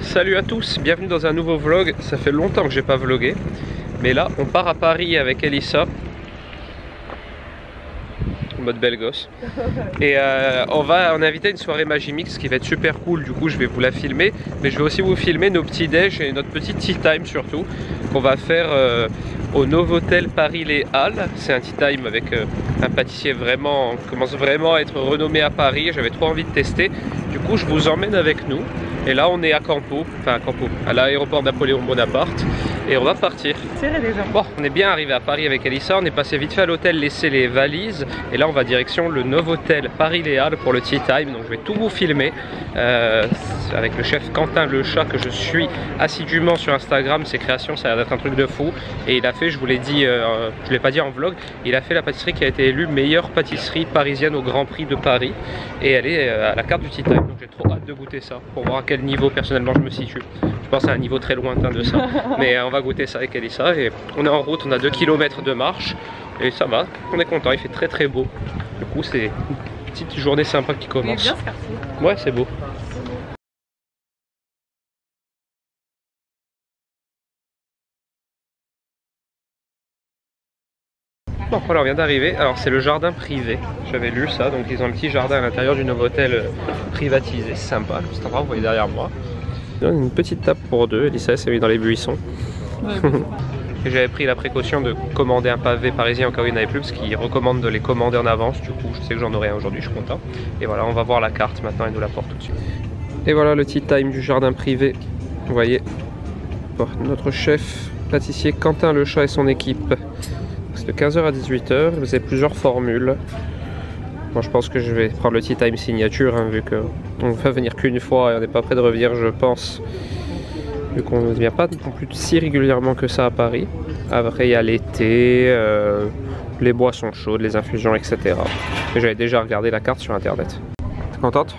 Salut à tous, bienvenue dans un nouveau vlog. Ça fait longtemps que j'ai pas vlogué, mais là on part à Paris avec Elissa, en mode belle gosse. Et on a invité une soirée Magimix qui va être super cool. Du coup je vais vous la filmer, mais je vais aussi vous filmer nos petits déj et notre petit tea time surtout qu'on va faire au Novotel Paris Les Halles. C'est un tea time avec un pâtissier vraiment, commence vraiment à être renommé à Paris. J'avais trop envie de tester. Du coup je vous emmène avec nous. Et là on est à Campo, à l'aéroport Napoléon Bonaparte. Et on va partir. Bon, on est bien arrivé à Paris avec Elissa. On est passé vite fait à l'hôtel, laisser les valises. Et là on va direction le Novotel Paris Les Halles pour le tea time. Donc je vais tout vous filmer avec le chef Quentin Le Chat que je suis assidûment sur Instagram. Ses créations, ça a l'air d'être un truc de fou. Et il a fait, je vous l'ai dit, je ne l'ai pas dit en vlog, il a fait la pâtisserie qui a été élue meilleure pâtisserie parisienne au Grand Prix de Paris. Et elle est à la carte du tea time. Donc j'ai trop hâte de goûter ça pour voir à quel niveau personnellement je me situe. Je pense à un niveau très lointain de ça. Mais on va goûter ça avec Elissa. Et on est en route, on a 2 km de marche. Et ça va, on est content, il fait très très beau. Du coup c'est une petite journée sympa qui commence. Il est bien ce quartier. Ouais, c'est beau. Bon, voilà, on vient d'arriver. Alors c'est le jardin privé, j'avais lu ça. Donc ils ont un petit jardin à l'intérieur du Novotel privatisé, c'est sympa. Cet endroit, vous voyez derrière moi. Une petite table pour deux, Elissa s'est mise dans les buissons. Ouais. Et j'avais pris la précaution de commander un pavé parisien au cas où il n'y en avait plus, parce qu'ils recommandent de les commander en avance. Du coup je sais que j'en aurai un aujourd'hui, je suis content. Et voilà, on va voir la carte maintenant, elle nous la porte tout de suite. Et voilà le tea time du jardin privé. Vous voyez, bon, notre chef pâtissier Quentin Le Chat et son équipe. C'est de 15h à 18h, vous avez plusieurs formules. Moi je pense que je vais prendre le tea time signature, hein, vu qu'on ne va venir qu'une fois et on n'est pas prêt de revenir, je pense. Vu qu'on ne vient pas non plus si régulièrement que ça à Paris. Après il y a l'été, les boissons chaudes, les infusions, etc. Et j'avais déjà regardé la carte sur internet. T'es contente?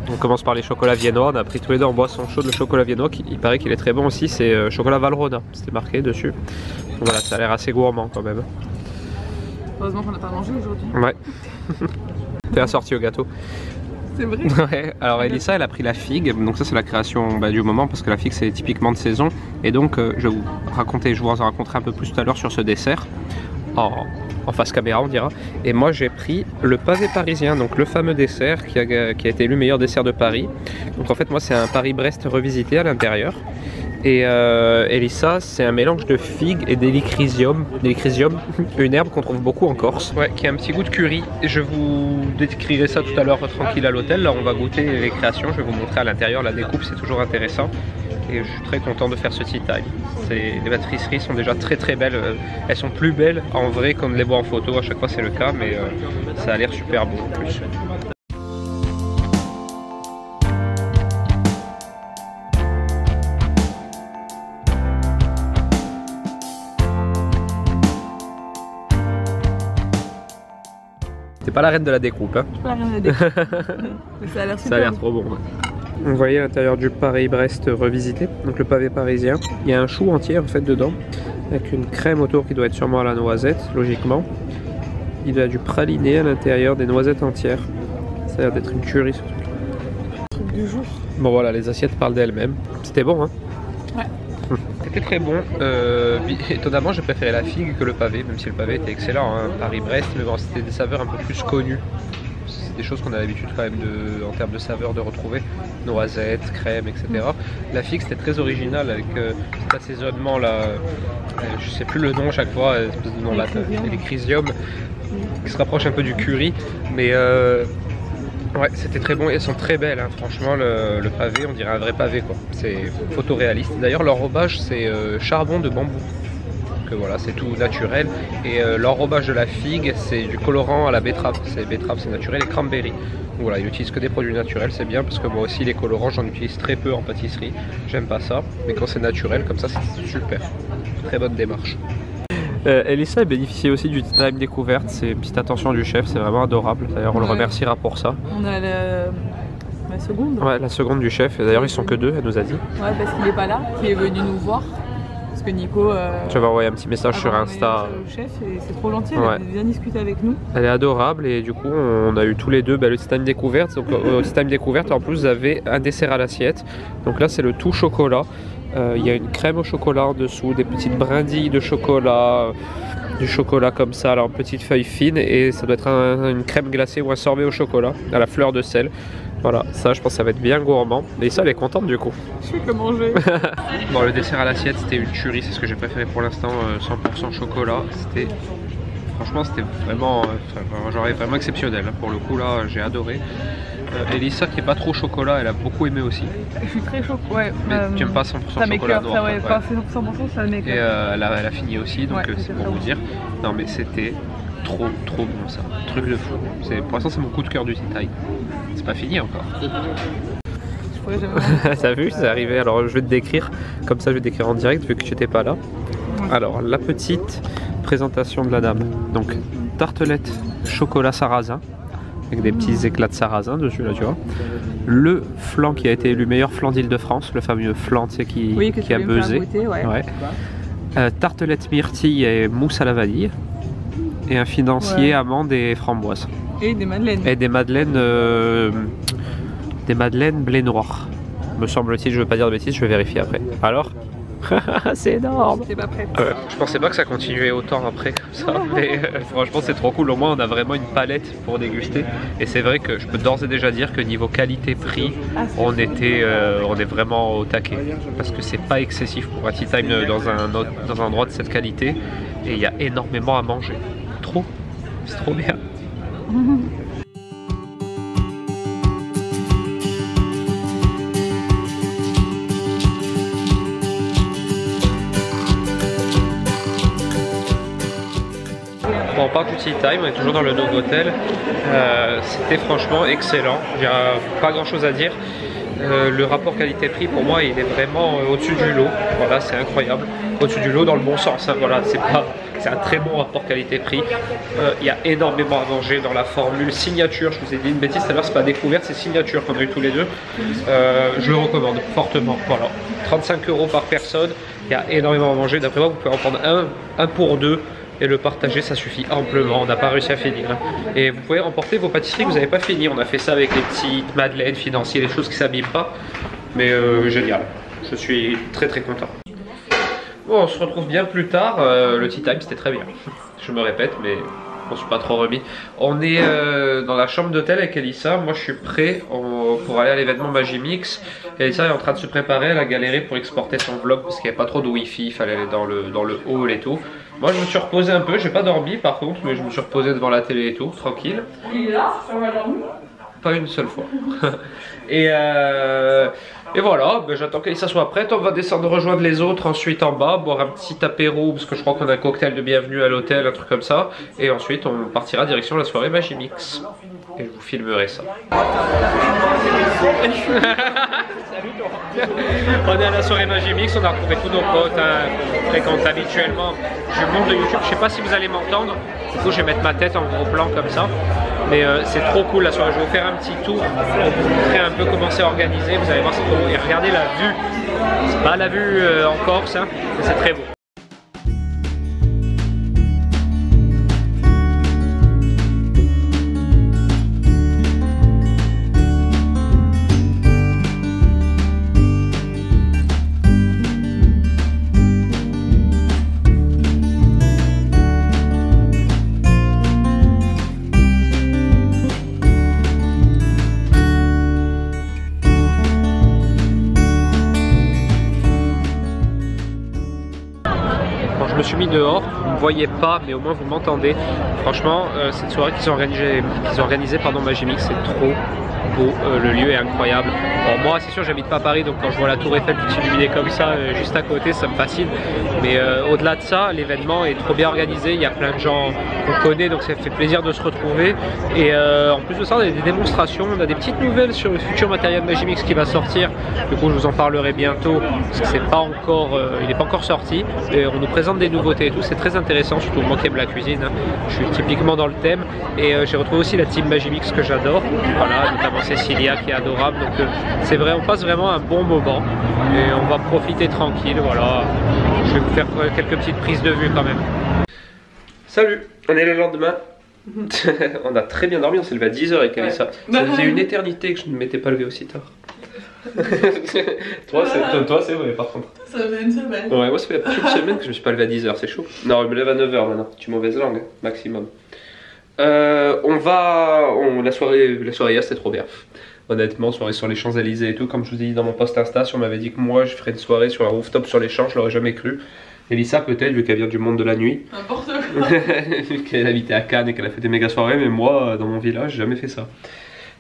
On commence par les chocolats viennois. On a pris tous les deux en boisson chaude le chocolat viennois. Il paraît qu'il est très bon aussi, c'est chocolat Valrhona. C'était marqué dessus. Donc voilà, ça a l'air assez gourmand quand même. Heureusement qu'on n'a pas mangé aujourd'hui. Ouais. T'es assorti au gâteau. C'est vrai. Ouais. Alors Elissa elle a pris la figue, donc ça c'est la création du moment parce que la figue c'est typiquement de saison. Et donc je vais vous en raconterai un peu plus tout à l'heure sur ce dessert. En face caméra on dira. Et moi j'ai pris le pavé parisien, donc le fameux dessert qui a été élu meilleur dessert de Paris. Donc en fait moi c'est un Paris-Brest revisité à l'intérieur. Et Elissa c'est un mélange de figues et d'élycrisium, une herbe qu'on trouve beaucoup en Corse. Ouais, qui a un petit goût de curry. Je vous décrirai ça tout à l'heure tranquille à l'hôtel. Là on va goûter les créations, je vais vous montrer à l'intérieur la découpe, c'est toujours intéressant. Et je suis très content de faire ce tea time. Les pâtisseries sont déjà très très belles. Elles sont plus belles en vrai qu'on ne les voit en photo. À chaque fois c'est le cas, mais ça a l'air super beau en plus. T'es pas la reine de la découpe, hein? Pas rien à dire. Mais ça a l'air super. Ça a l'air trop bon. Ouais. Vous voyez l'intérieur du Paris-Brest revisité, donc le pavé parisien. Il y a un chou entier en fait dedans, avec une crème autour qui doit être sûrement à la noisette, logiquement. Il y a du praliné à l'intérieur, des noisettes entières. Ça a l'air d'être une tuerie ce truc. Truc du jour. Bon voilà, les assiettes parlent d'elles-mêmes. C'était bon, hein? Ouais. C'était très bon. Étonnamment, j'ai préféré la figue que le pavé, même si le pavé était excellent. Hein. Paris-Brest, mais bon, c'était des saveurs un peu plus connues. C'est des choses qu'on a l'habitude quand même en termes de saveurs de retrouver. Noisettes, crème, etc. La figue c'était très original avec cet assaisonnement là, je sais plus le nom chaque fois, espèce de nom là, l'élycrisium, qui se rapproche un peu du curry, mais ouais, c'était très bon et elles sont très belles, hein. Franchement le pavé, on dirait un vrai pavé quoi, c'est photoréaliste. D'ailleurs l'enrobage c'est charbon de bambou. Donc voilà, c'est tout naturel. Et l'enrobage de la figue, c'est du colorant à la betterave. Betterave, c'est naturel, et cranberry. Donc voilà, il n'utilise que des produits naturels, c'est bien parce que moi aussi les colorants, j'en utilise très peu en pâtisserie. J'aime pas ça, mais quand c'est naturel comme ça, c'est super. Très bonne démarche. Elissa bénéficie aussi du time découverte, c'est une petite attention du chef, c'est vraiment adorable. D'ailleurs, on le remerciera pour ça. On a la seconde. Ouais, la seconde du chef. Et d'ailleurs, ils sont que deux, elle nous a dit. Ouais, parce qu'il n'est pas là, qui est venu nous voir. Parce que Nico. Tu vas envoyer un petit message sur avant Insta. le chef et c'est trop gentil, elle Ouais. a bien discuté avec nous. Elle est adorable et du coup on a eu tous les deux le Tea Time découverte. Donc au Tea Time découverte en plus vous avez un dessert à l'assiette. Donc là c'est le tout chocolat. Il y a une crème au chocolat en dessous, des petites brindilles de chocolat, du chocolat comme ça, alors en petites feuilles fines et ça doit être une crème glacée ou un sorbet au chocolat à la fleur de sel. Voilà, ça je pense que ça va être bien gourmand. Et ça elle est contente du coup. Je sais que manger. Bon, le dessert à l'assiette c'était une tuerie, c'est ce que j'ai préféré pour l'instant, 100% chocolat. Franchement c'était vraiment, genre vraiment exceptionnel. Pour le coup là j'ai adoré. Elissa qui est pas trop chocolat, elle a beaucoup aimé aussi. Je suis très choc, ouais. Mais tu aimes pas 100% ça chocolat m'écoeure, noir. ça, ouais, Ouais. pas 100%, ça m'écoeure. Et elle a fini aussi, donc Ouais, c'est c'était pour très vous bon. dire. Non mais c'était trop bon ça, truc de fou. Pour l'instant c'est mon coup de cœur du Tea Time. C'est pas fini encore. Je pourrais jamais. T'as vu, c'est arrivé. Alors je vais te décrire, comme ça je vais te décrire en direct vu que tu n'étais pas là. Ouais. Alors la petite présentation de la dame. Donc tartelette chocolat sarrasin avec des petits éclats de sarrasin dessus là tu vois. Le flan qui a été élu meilleur flan d'Île-de-France, le fameux flan tu sais, qui a buzzé. Ouais. Tartelette myrtille et mousse à la vanille. Et un financier, Ouais. amande et framboise. Et des madeleines. Et des madeleines blé noir. Me semble-t-il, je veux pas dire de bêtises, je vais vérifier après. Alors c'est énorme. T'es pas prête. Je pensais pas que ça continuait autant après comme ça, mais franchement c'est trop cool. Au moins on a vraiment une palette pour déguster. Et c'est vrai que je peux d'ores et déjà dire que niveau qualité-prix, on est vraiment au taquet. Parce que c'est pas excessif pour un Tea Time dans un endroit de cette qualité. Et il y a énormément à manger. Trop, c'est trop bien. Bon, on part du Tea Time, on est toujours dans le Novotel. C'était franchement excellent. Il n'y a pas grand chose à dire. Le rapport qualité-prix pour moi il est vraiment au-dessus du lot. Voilà, c'est incroyable. Au-dessus du lot dans le bon sens. Hein. Voilà, c'est un très bon rapport qualité-prix. Il y a énormément à manger dans la formule signature. Je vous ai dit une bêtise tout à l'heure, c'est pas découverte, c'est signature qu'on a eu tous les deux. Je le recommande fortement. Voilà, 35 € par personne. Il y a énormément à manger. D'après moi, vous pouvez en prendre un pour deux. Et le partager ça suffit amplement, on n'a pas réussi à finir. Et vous pouvez remporter vos pâtisseries que vous n'avez pas fini. On a fait ça avec les petites madeleines financières, les choses qui ne s'abîment pas. Mais génial, je suis très content. Bon, on se retrouve bien plus tard. Le Tea Time c'était très bien. Je me répète mais je ne suis pas trop remis. On est dans la chambre d'hôtel avec Elissa. Moi je suis prêt pour aller à l'événement Magimix. Elissa est en train de se préparer, elle a galéré pour exporter son vlog parce qu'il n'y avait pas trop de wifi, il fallait aller dans le hall et tout. Moi je me suis reposé un peu, j'ai pas dormi par contre, mais je me suis reposé devant la télé et tout, tranquille. Il est là, on va dormir. Pas une seule fois. Et voilà, ben, j'attends qu'Elissa soit prête, on va descendre rejoindre les autres ensuite en bas, boire un petit apéro, parce que je crois qu'on a un cocktail de bienvenue à l'hôtel, un truc comme ça. Et ensuite on partira direction la soirée Magimix. Et je vous filmerai ça. On est à la soirée Magimix, on a retrouvé tous nos potes qu'on fréquente habituellement du monde de YouTube. Je sais pas si vous allez m'entendre, du coup je vais mettre ma tête en gros plan comme ça. Mais c'est trop cool la soirée, je vais vous faire un petit tour pour vous montrer un peu comment c'est organisé. Vous allez voir, c'est trop beau. Et regardez la vue, c'est pas la vue en Corse, hein, mais c'est très beau. Je me suis mis dehors, vous ne me voyez pas mais au moins vous m'entendez. Franchement cette soirée qu'ils ont organisée pendant Magimix, c'est trop beau, le lieu est incroyable. Bon moi c'est sûr j'habite pas à Paris donc quand je vois la tour Eiffel toute illuminée comme ça juste à côté ça me fascine. Mais au-delà de ça l'événement est trop bien organisé, il y a plein de gens qu'on connaît donc ça fait plaisir de se retrouver. Et en plus de ça on a des démonstrations, on a des petites nouvelles sur le futur matériel Magimix qui va sortir. Du coup je vous en parlerai bientôt parce que c'est pas encore, il n'est pas encore sorti. Et on nous présente des nouveautés et tout, c'est très intéressant, surtout moi qui aime la cuisine, hein. Je suis typiquement dans le thème. Et j'ai retrouvé aussi la team Magimix que j'adore, voilà, notamment également Cécilia qui est adorable. Donc c'est vrai, on passe vraiment un bon moment et on va profiter tranquille. Voilà, je vais vous faire quelques petites prises de vue quand même. Salut, on est le lendemain. On a très bien dormi, on s'est levé à 10h avec Alissa. Ça faisait une éternité que je ne m'étais pas levé aussi tard. Toi c'est vrai par contre. Ça faisait une semaine. Ouais, moi ça fait plus d'une semaine que je me suis pas levé à 10h, c'est chaud. Non, je me lève à 9h maintenant, tu mauvaise langue, maximum. La soirée hier c'était trop bien. Honnêtement, soirée sur les Champs-Élysées et tout, comme je vous ai dit dans mon post Insta, si on m'avait dit que moi je ferais une soirée sur un rooftop sur les Champs, je l'aurais jamais cru. Elissa peut-être, vu qu'elle vient du monde de la nuit. N'importe quoi. Vu qu'elle habitait à Cannes et qu'elle a fait des méga soirées, mais moi, dans mon village, j'ai jamais fait ça.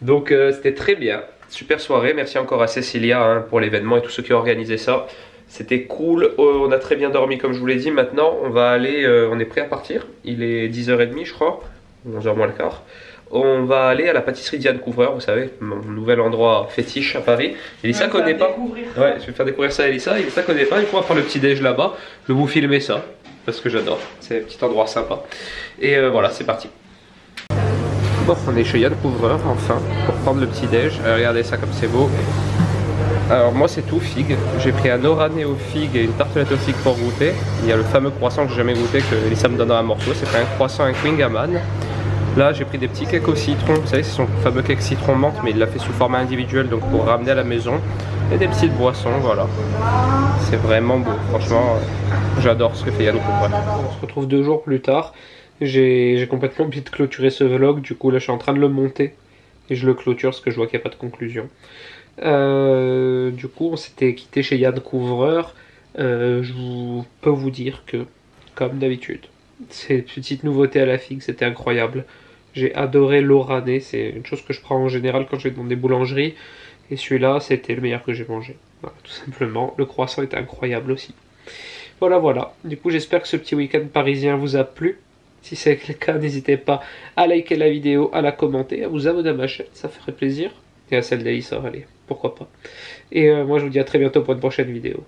Donc c'était très bien, super soirée. Merci encore à Cécilia hein, pour l'événement et tous ceux qui ont organisé ça. C'était cool, on a très bien dormi comme je vous l'ai dit. Maintenant, on va aller, on est prêt à partir. Il est 10h30 je crois, 11h moins le quart. On va aller à la pâtisserie Diane Couvreur, vous savez, mon nouvel endroit fétiche à Paris. Elissa connaît pas. Ouais, je vais faire découvrir ça à Elissa. Elissa connaît pas, du coup on va prendre le petit déj là-bas. Je vais vous filmer ça, parce que j'adore. C'est un petit endroit sympa. Et voilà, c'est parti. Bon, on est chez Yann Couvreur, enfin, pour prendre le petit déj. Regardez ça comme c'est beau. Alors moi c'est tout figue. J'ai pris un orané aux figues et une tartelette aux figues pour goûter. Il y a le fameux croissant que j'ai jamais goûté, que Elissa me donnera un morceau. C'est un croissant avec Wingaman. Là j'ai pris des petits cakes au citron, vous savez c'est son fameux cake citron menthe mais il l'a fait sous format individuel donc pour ramener à la maison. Et des petites boissons, voilà. C'est vraiment beau, franchement j'adore ce que fait Yann Couvreur. On se retrouve 2 jours plus tard. J'ai complètement oublié de clôturer ce vlog, du coup là je suis en train de le monter. Et je le clôture parce que je vois qu'il n'y a pas de conclusion. Du coup on s'était quitté chez Yann Couvreur. Je peux vous dire que, comme d'habitude, ces petites nouveautés à la figue c'était incroyable. J'ai adoré l'orané, c'est une chose que je prends en général quand je vais dans des boulangeries. Et celui-là, c'était le meilleur que j'ai mangé. Voilà, tout simplement. Le croissant était incroyable aussi. Voilà, voilà. Du coup, j'espère que ce petit week-end parisien vous a plu. Si c'est le cas, n'hésitez pas à liker la vidéo, à la commenter, à vous abonner à ma chaîne, ça ferait plaisir. Et à celle d'Alissa, allez, pourquoi pas. Et moi, je vous dis à très bientôt pour une prochaine vidéo.